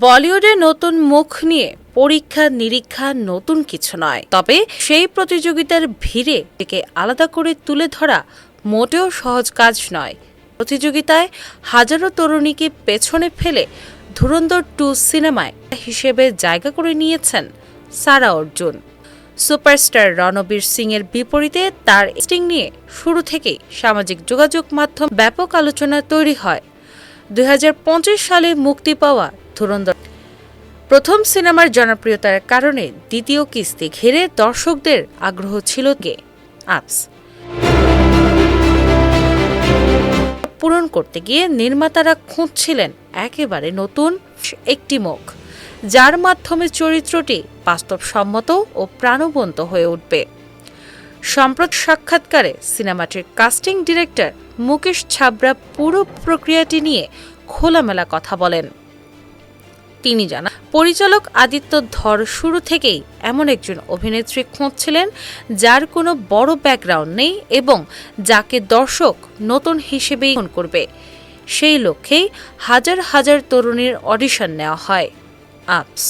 বলিউডে নতুন মুখ নিয়ে পরীক্ষা নিরীক্ষা নতুন কিছু নয়, তবে সেই প্রতিযোগিতার ভিড়ে একে আলাদা করে তুলে ধরা মোটেও সহজ কাজ নয়। প্রতিযোগিতায় হাজারো তরুণীকে পেছনে ফেলে ধুরন্ধর 2 সিনেমায় হিসেবে জায়গা করে নিয়েছেন সারা অর্জুন। সুপারস্টার রণবীর সিং এর বিপরীতে তার অ্যাক্টিং নিয়ে শুরু থেকেই সামাজিক যোগাযোগ মাধ্যম ব্যাপক আলোচনা তৈরি হয়। 2025 সালে মুক্তি পাওয়া ধুরন্ধর প্রথম সিনেমার জনপ্রিয়তার কারণে দ্বিতীয় কিস্তি ঘিরে দর্শকদের আগ্রহ ছিল আপস পূরণ করতে গিয়ে নির্মাতারা খুঁজছিলেন একেবারে নতুন একটি মুখ, যার মাধ্যমে চরিত্রটি বাস্তবসম্মত ও প্রাণবন্ত হয়ে উঠবে। সম্প্রতি সাক্ষাৎকারে সিনেমাটির কাস্টিং ডিরেক্টর মুকেশ ছাবরা পুরো প্রক্রিয়াটি নিয়ে খোলামেলা কথা বলেন। তিনি জানান, পরিচালক আদিত্য ধর শুরু থেকেই এমন একজন অভিনেত্রী খুঁজছিলেন যার কোনো বড় ব্যাকগ্রাউন্ড নেই এবং যাকে দর্শক নতুন হিসেবেই গ্রহণ করবে। সেই লক্ষ্যেই হাজার হাজার তরুণীর অডিশন নেওয়া হয়। আপস